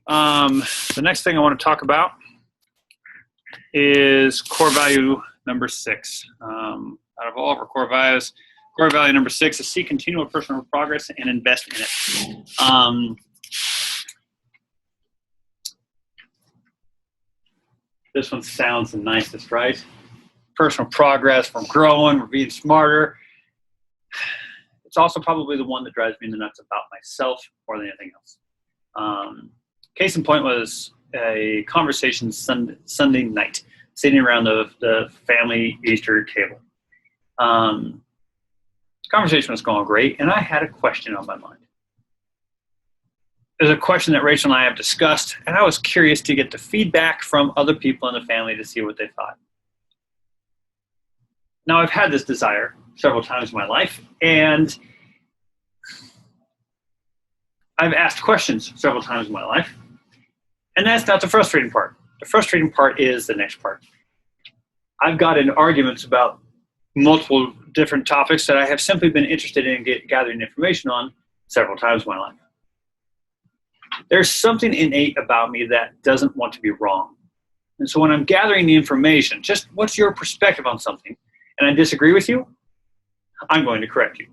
The next thing I want to talk about is core value number 6. Out of all of our core values, core value number 6 is see continual personal progress and invest in it. This one sounds the nicest, right? Personal progress, we're growing, we're being smarter. It's also probably the one that drives me nuts about myself more than anything else. Case in point was a conversation Sunday night, sitting around the family Easter table. Conversation was going great, and I had a question on my mind. It was a question that Rachel and I have discussed, and I was curious to get the feedback from other people in the family to see what they thought. Now, I've had this desire several times in my life, and I've asked questions several times in my life, and that's not the frustrating part. The frustrating part is the next part. I've gotten arguments about multiple different topics that I have simply been interested in gathering information on several times in my life. There's something innate about me that doesn't want to be wrong. And so when I'm gathering the information, just what's your perspective on something, and I disagree with you, I'm going to correct you.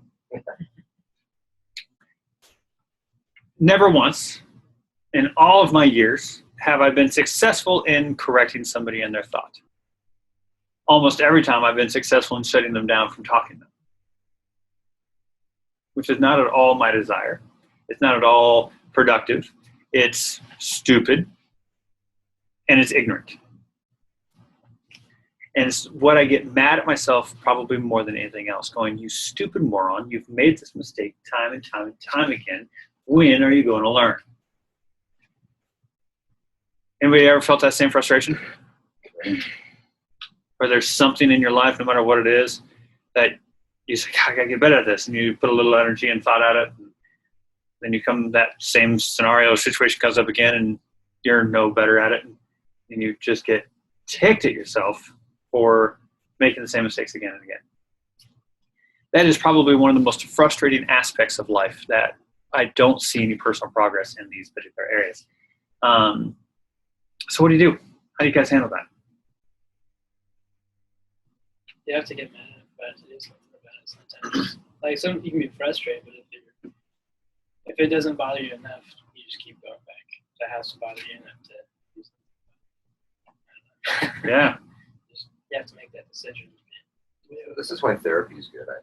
Never once in all of my years have I been successful in correcting somebody in their thought. Almost every time I've been successful in shutting them down from talking to them, which is not at all my desire. It's not at all productive. It's stupid, and it's ignorant. And it's what I get mad at myself probably more than anything else, going, you stupid moron, you've made this mistake time and time and time again. When are you going to learn? Anybody ever felt that same frustration? Where there's something in your life, no matter what it is, that you say, God, I got to get better at this. And you put a little energy and thought at it. And then you come, that same scenario, situation comes up again, and you're no better at it. And you just get ticked at yourself for making the same mistakes again and again. That is probably one of the most frustrating aspects of life, that I don't see any personal progress in these particular areas. So what do you do? How do you guys handle that? You have to get mad at it, but it is something about it sometimes. Like, you can be frustrated, but if it doesn't bother you enough, you just keep going back. If it has to bother you enough to do something. Yeah. You have to make that decision. This is why therapy is good, I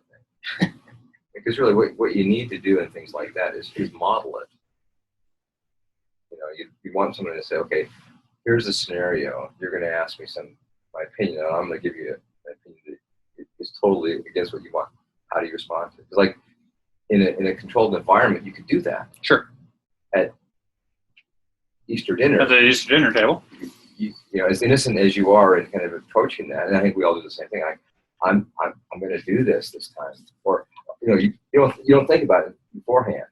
think. Because really what you need to do in things like that is model it. You know, you want someone to say, okay, here's the scenario. You're going to ask me my opinion, and I'm going to give you an opinion that is totally against what you want. How do you respond to it? It's like in a controlled environment, you could do that. Sure. At Easter dinner. At the Easter dinner table. You know, as innocent as you are in kind of approaching that, and I think we all do the same thing. I'm going to do this time, or you don't think about it beforehand.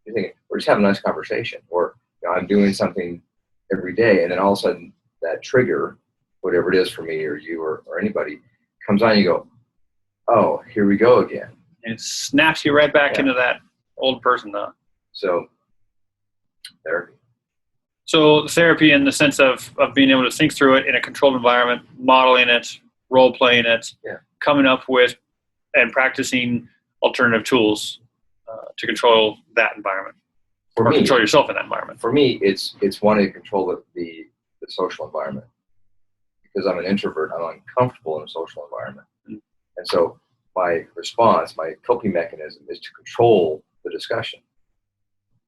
You're thinking, we're just having a nice conversation, or I'm doing something every day, and then all of a sudden that trigger, whatever it is for me or you or anybody, comes on. And you go, oh, here we go again. And it snaps you right back into that old person, though. So therapy. So therapy in the sense of being able to think through it in a controlled environment, modeling it, role-playing it, coming up with and practicing alternative tools to control that environment. Or control yourself in that environment. For me, it's wanting to control the social environment. Because I'm an introvert, I'm uncomfortable in a social environment. Mm. And so my response, my coping mechanism is to control the discussion.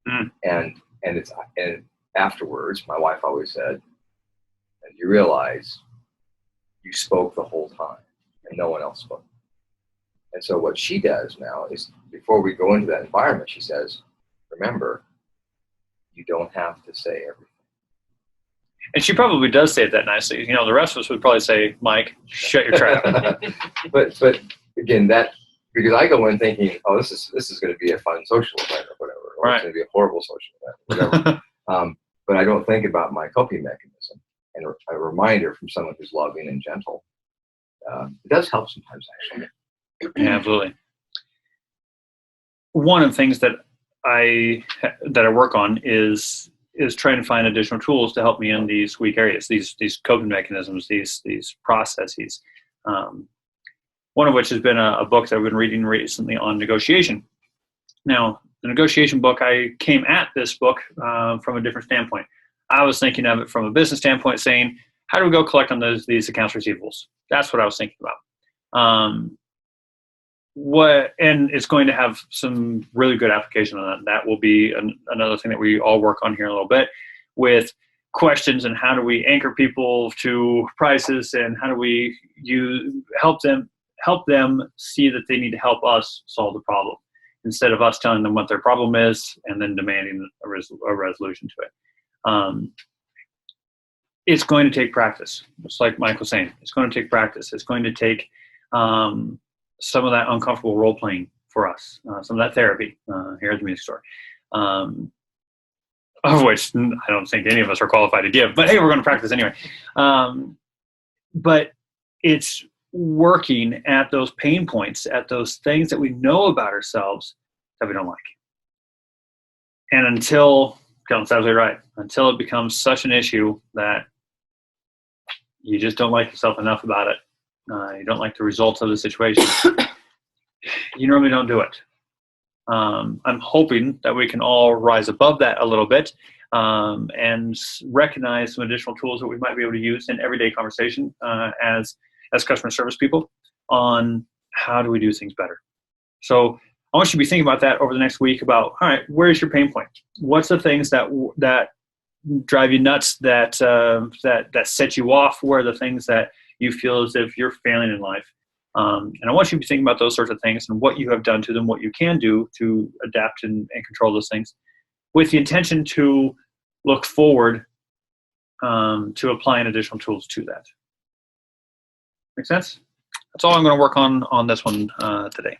Mm. And afterwards, my wife always said, and you realize you spoke the whole time and no one else spoke. And so what she does now is, before we go into that environment, she says, remember, you don't have to say everything. And she probably does say it that nicely. You know, the rest of us would probably say, Mike, shut your trap. But again, because I go in thinking, oh, this is going to be a fun social event or whatever, or it's going to be a horrible social event, whatever. But I don't think about my coping mechanism. And a reminder from someone who's loving and gentle, it does help sometimes, actually. Yeah, absolutely. One of the things that I work on is is trying to find additional tools to help me in these weak areas, these coping mechanisms, these processes. One of which has been a book that I've been reading recently on negotiation. Now, the negotiation book, I came at this book from a different standpoint. I was thinking of it from a business standpoint, saying, how do we go collect on these accounts receivables? That's what I was thinking about. And it's going to have some really good application on that. That will be another thing that we all work on here in a little bit, with questions and how do we anchor people to prices, and how do we help them see that they need to help us solve the problem, instead of us telling them what their problem is and then demanding a resolution to it. It's going to take practice. Just like Mike was saying, it's going to take practice. It's going to take some of that uncomfortable role playing for us, some of that therapy here at the music store, of which I don't think any of us are qualified to give, but hey, we're going to practice anyway. But it's working at those pain points, at those things that we know about ourselves that we don't like. And until, Kellen's absolutely right, until it becomes such an issue that you just don't like yourself enough about it, you don't like the results of the situation, you normally don't do it. I'm hoping that we can all rise above that a little bit and recognize some additional tools that we might be able to use in everyday conversation as customer service people on how do we do things better. So I want you to be thinking about that over the next week about, all right, where's your pain point? What's the things that drive you nuts, that set you off? Where are the things that you feel as if you're failing in life? And I want you to be thinking about those sorts of things and what you have done to them, what you can do to adapt and control those things, with the intention to look forward to applying additional tools to that. Make sense? That's all I'm going to work on this one today.